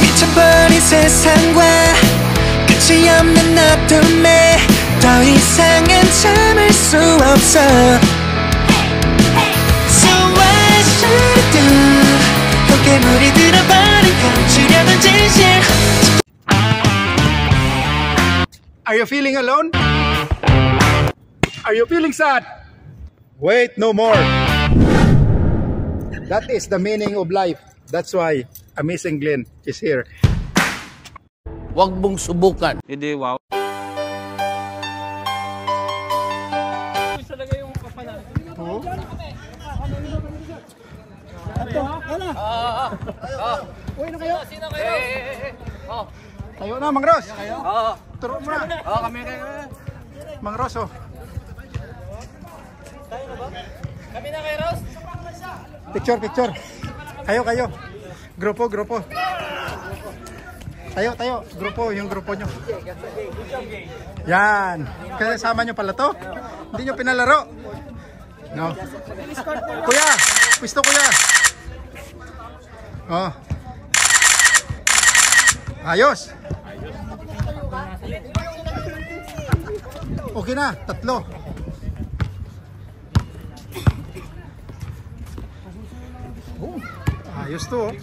미쳐버린 세상과 끝이 없는 어둠에 더 이상은 참을 수 없어. So what should I do? 꽃게물이 들어버린 감추려는 진실. Are you feeling alone? Are you feeling sad? Wait no more. That is the meaning of life. That's why Amazing Glenn is here. Huwag mong subukan. Hindi, wow. Talaga yung kapanan. Oo. Uy, na kayo? Sino kayo? Tayo na, Mang Ros. Oo. Turo mo na. Oo, kami kayo. Mang Ros, oh. Kami na kayo, Ross? Picture, picture. Kayo. Grupo. Tayo. Grupo, yung grupo nyo. Yan. Kasama nyo pala to? Hindi nyo pinalaro? No. Kuya, pwisto kuya. Oh. Ayos. Okay na, 3. Ayos to, oh.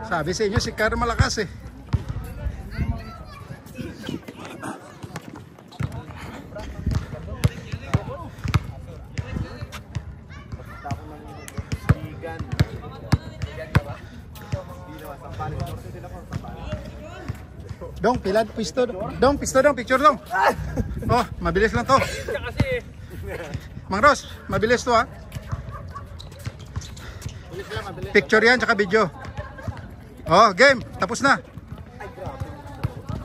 Sabi sa inyo si Car malakas eh. Dong, pilat, pisto. Dong, picture dong. Oh, mabilis lang to. Mang Ros, mabilis to ha. Picture yan, tsaka video. Oh, game, tapos na.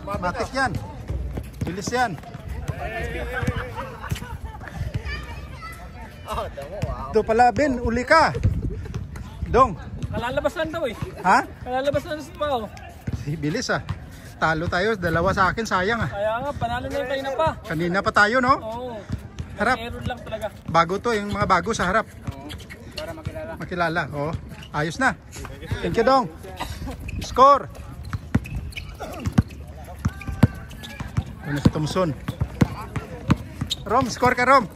Matik yan. Bilis yan. Ito pala, Ben, uli ka. Dong. Kalalabas lang daw eh. Ha? Kalalabas lang sa pa oh. Bilis ah. Talo tayo, 2 sa akin, sayang ah. Kaya nga, panalo na yung kayo na pa. Kanina pa tayo, no? Oo. Harap. Error lang talaga. Bago to, yung mga bago sa harap. Para makilala. Makilala, oh. Ayos na. Thank you, Dong. Score. Ano si Thompson? Rom, score ka, Rom.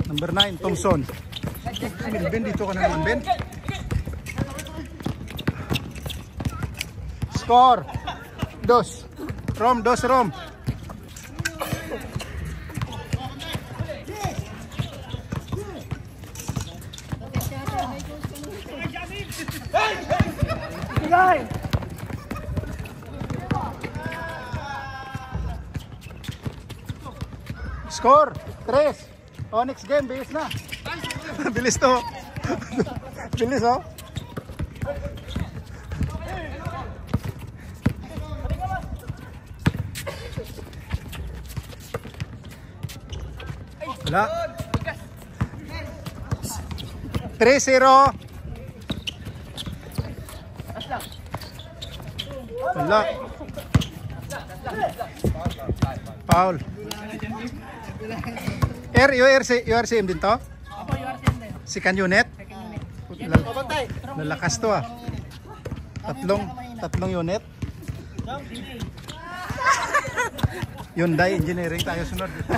Number 9, Thompson. Ben, dito ka na naman, Ben. Score. 2. Rom, 2, Rom. Score 3. Oh, next game, bilis na. Bilis to. Bilis, oh. Wala. 3-0. Wala. Foul. URCM din to? Ako, URCM din. Si Kanyunet? Lalakas to ah. Tatlong unit. Hyundai Engineering tayo sunod dito.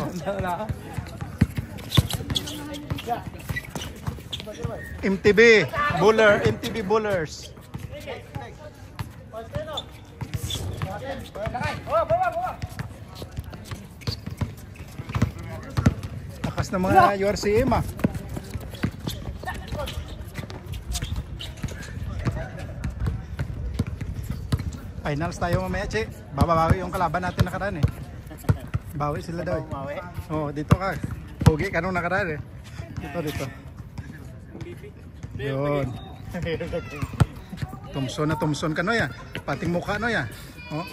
MTB Bullers. Lakas ng mga URCM ah. Finals tayo mamaya, Che. Babawi yung kalaban natin nakaraan eh. Bawi sila daw eh. Oh, dito ka. Pugi ka nung nakaraan eh. Dito. Yun. Thompson ka no ya. Pating mukha no ya. Oh.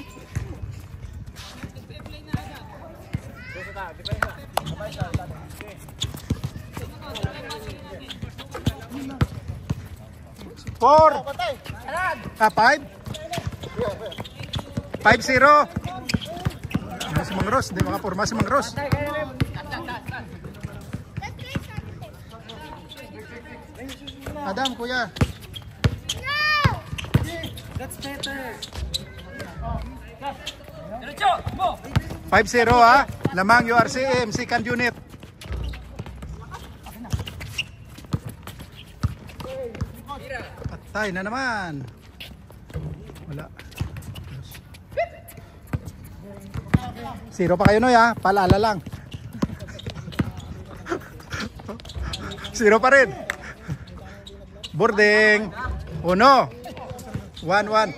Four. Five. 5-0. Mas mangros, di mga porma si mangros. Adam, kuya. That's better. 5-0 ha. Lamang URCM, second unit. Patay na naman. Wala. 0 pa kayo no ya, paalala lang. 0 pa rin. Boarding. 1. 1-1.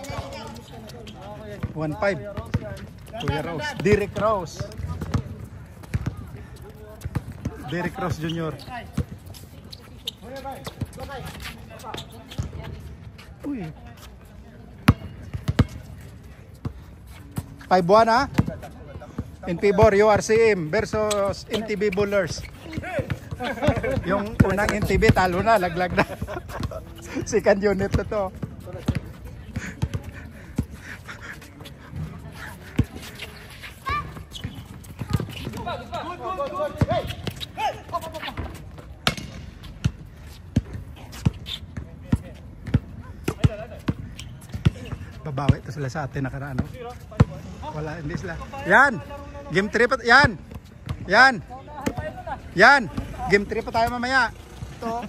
1-5. Kuya Rose. Derek Rose. Derek Rose Jr. Uy. 5-1 ha. In favor URCM versus NTB Bullers. Yung unang NTB talo na, laglag na. Second unit na to. Babawi ito sila sa atin nakaraan. No? Wala, hindi sila. Yan! Game 3 pa. Yan! Yan! Yan! Game 3 pa tayo mamaya. Ito.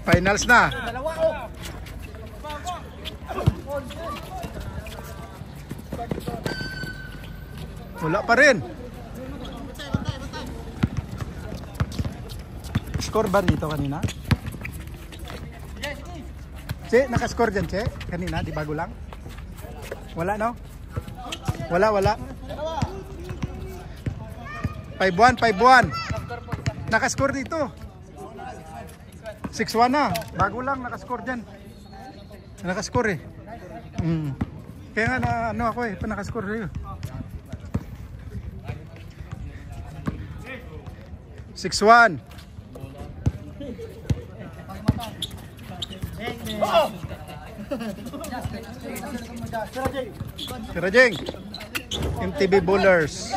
Finals na. Wala pa rin. Score ba dito kanina? Che, nakascore dyan, Che? Kanina, di bago lang? Wala, no? Wala. 5-1, 5-1. Nakascore dito. 6-1 na. Bago lang, nakascore dyan. Nakascore eh. Kaya nga na, ano ako eh, pa nakascore sa'yo. 6-1. Sirajeng MTB Bullers.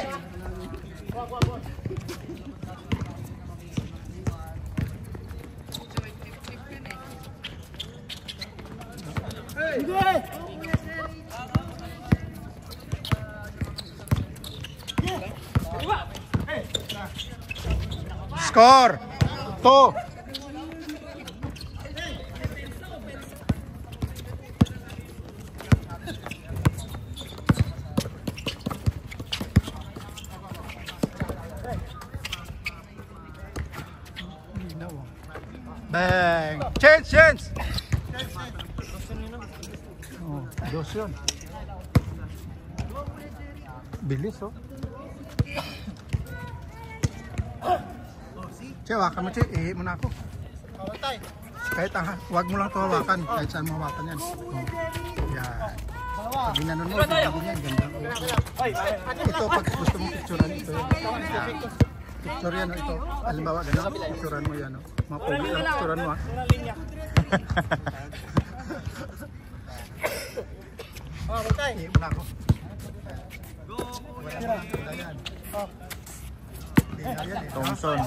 Score 2. Bang! Chance! Oh, dos yun. Bilis oh. Che, hawakan mo, Che. Ihi mo na ako. Kahit wag mo lang ito hawakan. Kahit saan mo hawakan yan. Oh. Yan. Pag ginanon mo, pagiging yan. Ganda. Ito, pag gusto mong picturean ito. Yan. Picture yan, ito. Halimbawa, gano'n. Picturean mo yan. Mapogi lang picturean mo. Ihi mo na ako. Wala yan. Thompson.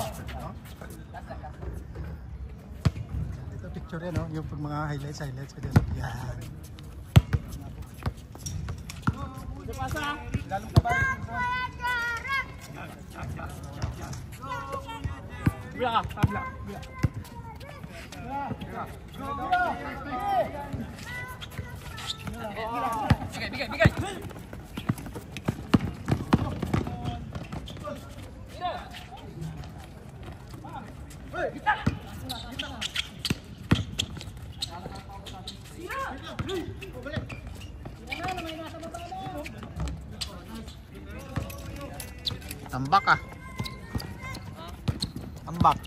Ito picture yan, no? Yung mga highlights ko dyan. Yan. Bigay. Tambak ah. Tambak.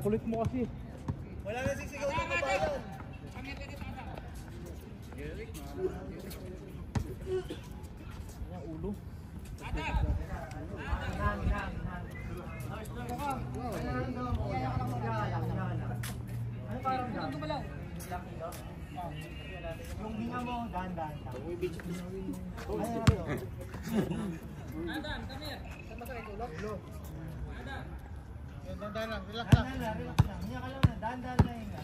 Kulit mo kasi. Wala na sisigaw ng kabayan. Ulo. Yung hinga mo, dahan-dahan. Adam, come here. Dahan-dahan lang, relax lang. Relax lang. Hinga ka lang na. Dahan-dahan na hinga.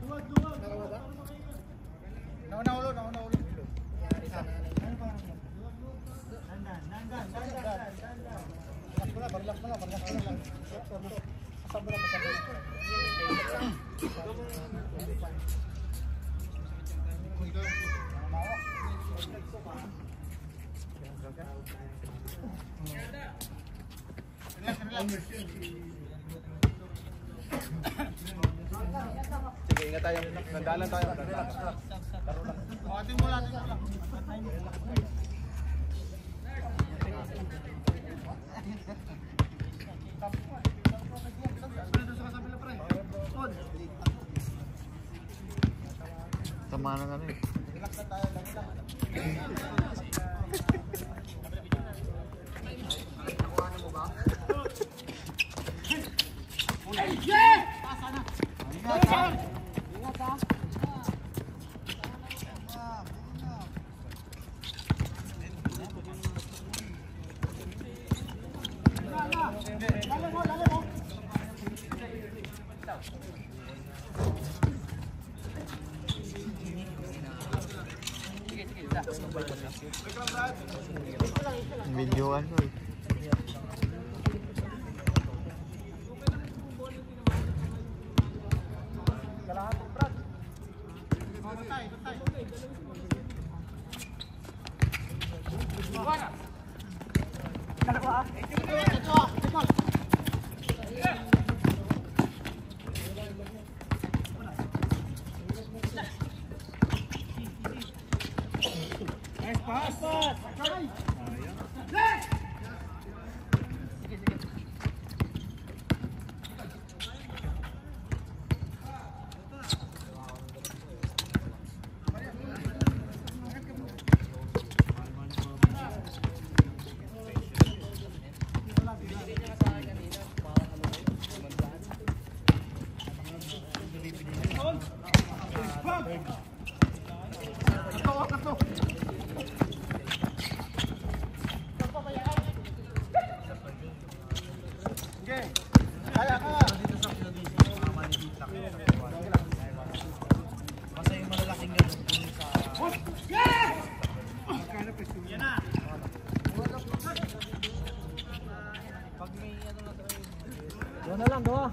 Duwag. Nauna ulo. Ano pa lang yan? Dahan-dahan. Relax mo lang. Pasabra. Sige, ingat tayo. Nandalan tayo. Atin mo lang. Tama na kami. Videoan ko. Doon na lang, doon.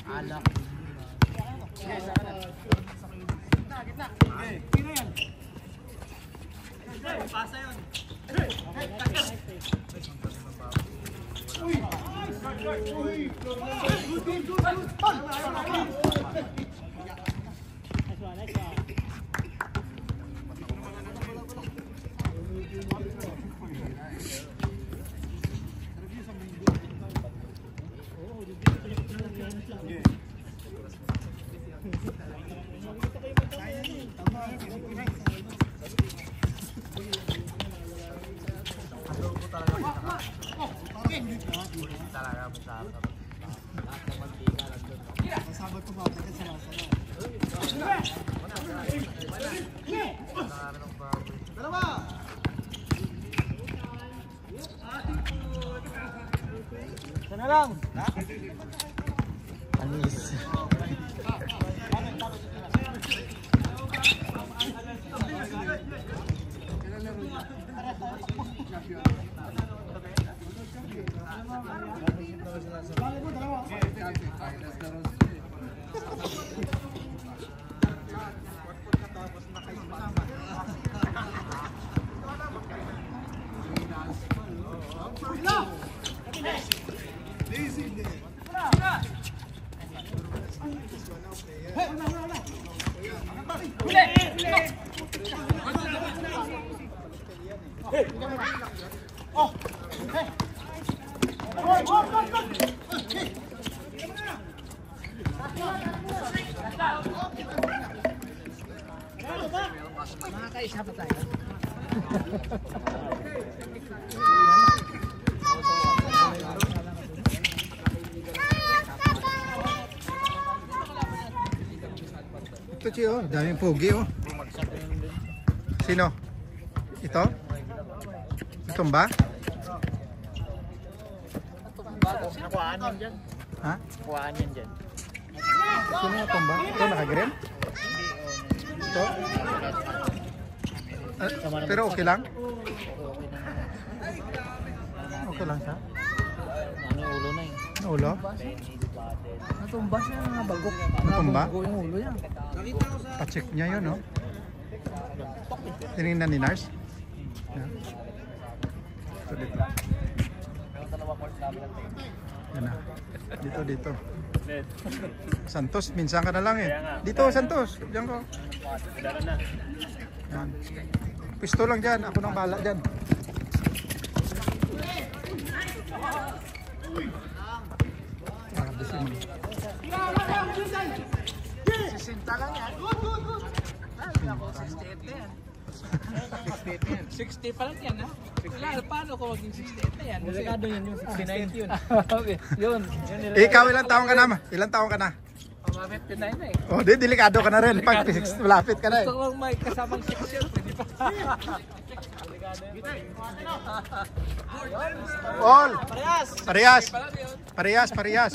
Alak. Pasa yun. Sana lang. Anis. Makakaisa pa tayo. Ito Chi, oh. Daming pogi, oh. Sino? Ito? Itong ba? Nakuhaan yan dyan. Ha? Nakuhaan yan dyan. Sino itong ba? Ito, naka-green? Ito? Pero okay lang? Okay lang siya? Ano yung ulo na yun? Ano ulo? Natumba siya nga bagok. Natumba? Bago yung ulo yan. Pa-check niya yun, no? Tinignan ni Nars? Yan. Ito, dito. Yan na. Dito, dito. Santos, minsan ka na lang eh. Dito, Santos. Diyan ko. Yan. Pisto lang dyan. Ako nang bahala dyan. Grabe si Mami. 60 lang yan. 60 pa lang yan, ha? Wala, paano ko maging 68 na yan? Delikado yan yung 69 yun. Yun. Ikaw, ilang taong ka na? Ilang taong ka na? Umabit 59 na eh. Oh, di, delikado ka na rin. Pag malapit ka na eh. Gusto ko may kasamang 6 yun. Pwede pa. All! Parehas! Parehas! Pala yun. Parehas, parehas.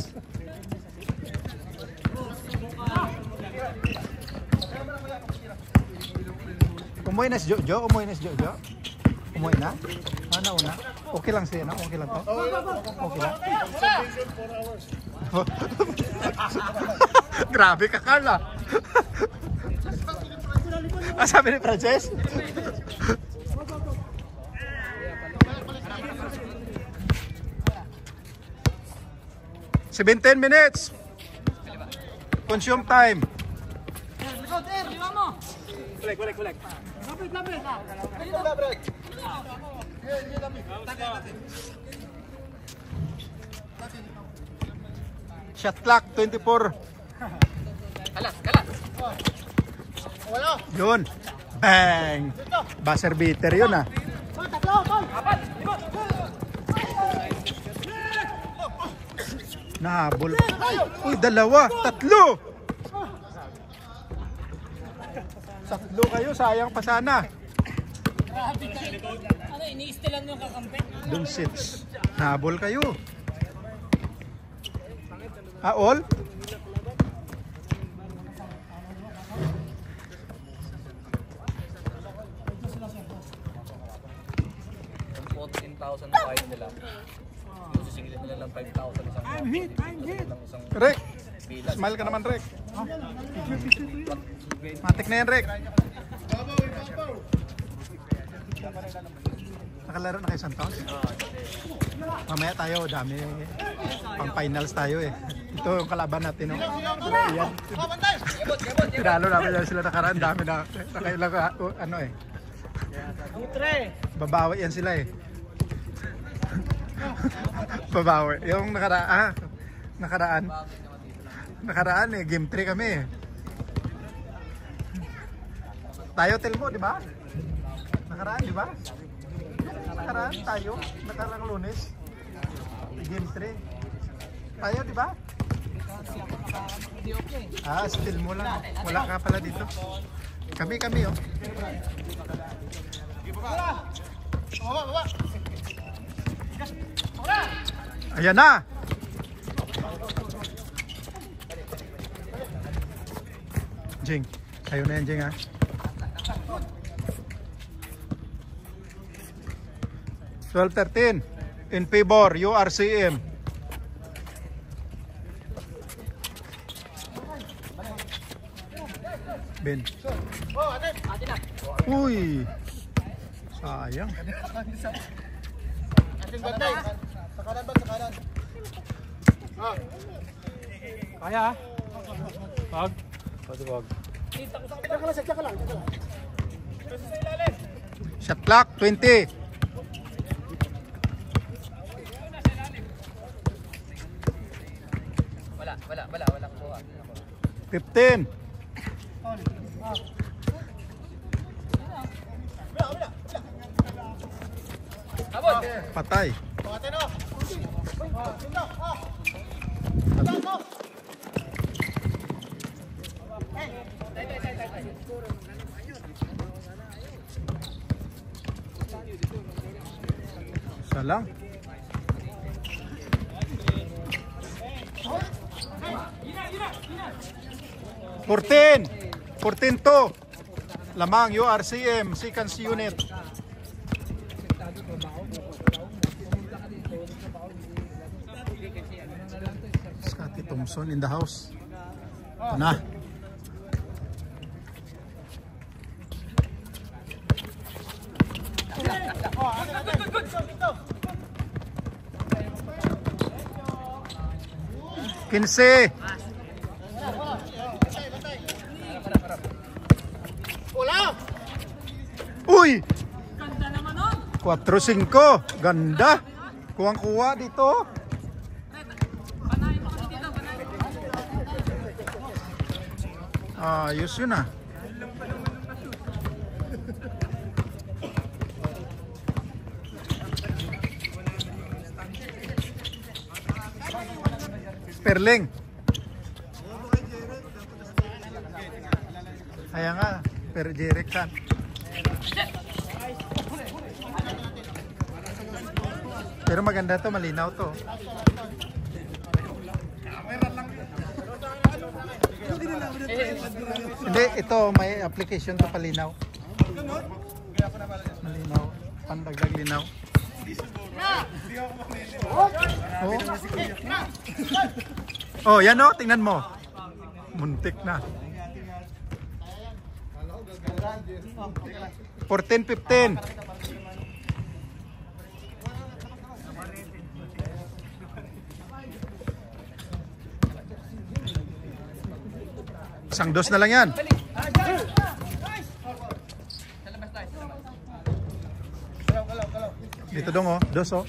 Umuwi na si Jojo? Umuwi na si Jojo? Umuwi na? Ah, nauna? Okay lang siya, no? Okay lang to? Okay lang? Grabe ka, Carla. Ah, sabi ni Frances? "17 minutes. Consume time." Kulik. Shot clock 24. Kalat. Yun. Bang. Buzzer beater yun ah. Nahabol. Uy, dalawa. Tatlo. Tatlo kayo. Sayang pa sana. Ano, iniistilan yung kakampi? Dun sits. Nahabol kayo. Ah, all? Nila. Yung sisingilin nila lang 5,000 isang. I'm hit. Rek, smile ka naman, Rek. Matik na yan, Rek. Nakalaro na kayo Santos? Mamaya tayo, dami. Pang finals tayo eh. Ito yung kalaban natin. No? Yan. Tinalo namin yan sila nakaraan. Dami na. Nakailang ano eh. Babawi yan sila eh. Babawi. Yung nakaraan eh. Game 3 kami eh. Tayo Telmo, di ba? Nakaraan, di ba? Nakaraan tayo. Nakarang Lunes. Game 3. Tayo, di ba? Ah, still mo lang. Wala ka pala dito. Kami oh. Ayan na. Jing, kayo na yan, Jing, ha? (12-13) in favor URCM. Ben. Uy. Sayang. Kaya? Wag. Shot clock 20. Wala kuha. 15. Abot. Patay. Isa lang. Portin 14-2. Lamang URCM Seconds Unit. Scotty Thompson in the house. Ito na. Kinse. Uy! Ganda naman nun. 4-5. Ganda. Kuwang-kuwa dito. Panahin mo kasi dito. Panahin mo. Ayos yun ah. Sperling. Ayan nga. Per Jeric kan. Pero maganda to, malinaw to. Hindi, ito may application to palinaw. Malinaw, pandagdag linaw. Oh, yan oh, tingnan mo. Muntik na. 14-15. Isang dos na lang yan. Dito dong oh, dos oh.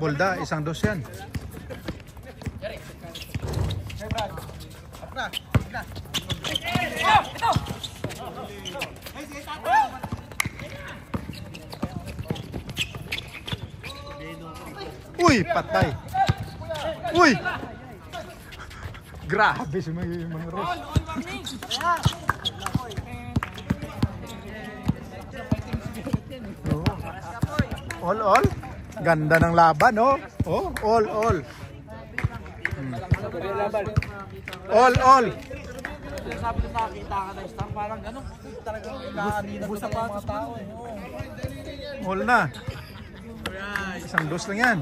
Bolda, isang dos yan. Uy, patay. Uy! Grabe si mga Ros. All? Ganda ng laban, oh. Oh, all. All. Sabi ko nakakita ka na isang parang gano'n. Talagang nakaanina sa mga tao eh. All na. Isang dos lang yan.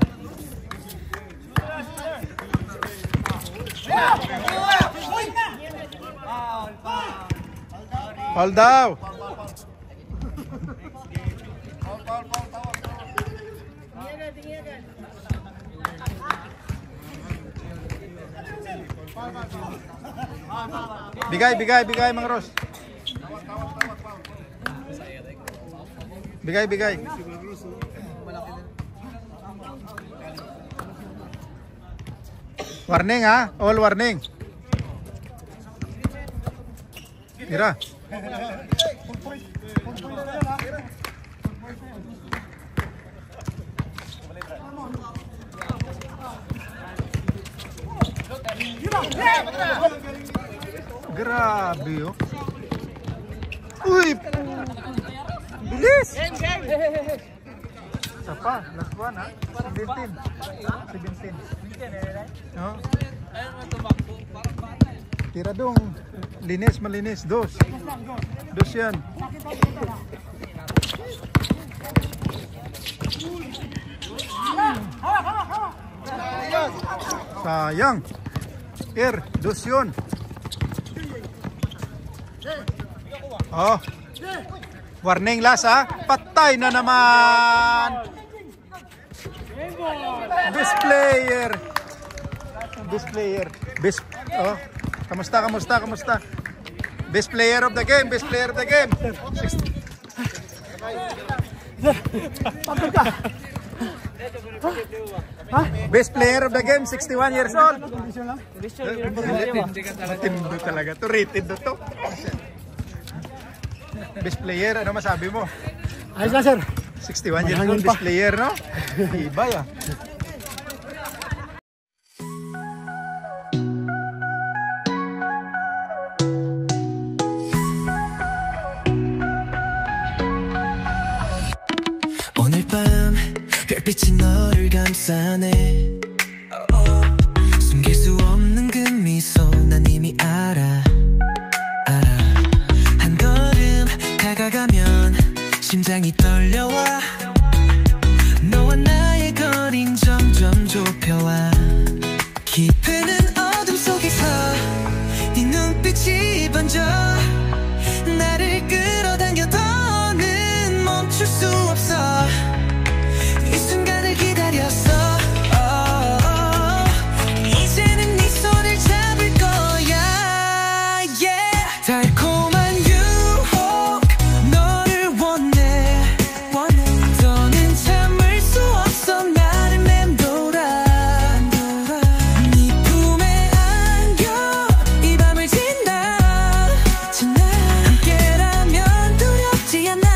Foul daw. Bigay mga Ros. Bigay. Warning ha, all warning. Tira. Grabe oh. Uy! Bilis! Isa pa, last one ha. 17. No? Tira dong. Linis, malinis. Dos yan. Sayang. Dos yun. Oh. Warning last ha. Patay na naman. Best player. Best player. Best. Oh. Kamusta? Best player of the game. Best player of the game. Best player of the game, 61 years old. Tindo talaga to, rated to. Best player, ano masabi mo? Ayos na, sir. 61 years old, best player, no? Iba ya. 오늘 밤 별빛이 너를 감싸네 숨길 수 없는 그 미소 난 이미 알아 한 걸음 다가가면 심장이 떨려와 너와 나의 거린 점점 좁혀와 깊은 어둠 속에서 네 눈빛이 번져 나를 끌어당겨 더는 멈출 수 없어 이 순간을 기다렸어 이제는 네 손을 잡을 거야 yeah. 달콤한 유혹 너를 원해 더는 참을 수 없어 나를 맴돌아 네 품에 안겨 이 밤을 지나 함께라면 두렵지 않아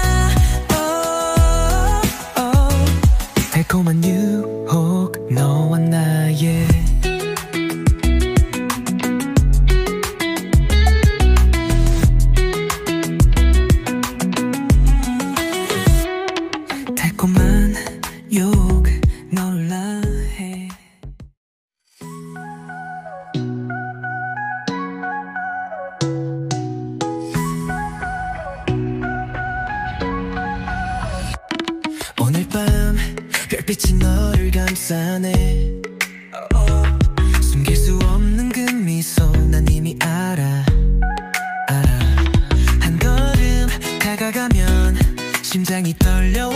달콤한 유혹 너와 나의 달콤한 유혹 놀라해 오늘 밤 별빛이 너를 감싸네 숨길 수 없는 그 미소 난 이미 알아 한 걸음 다가가면 심장이 떨려와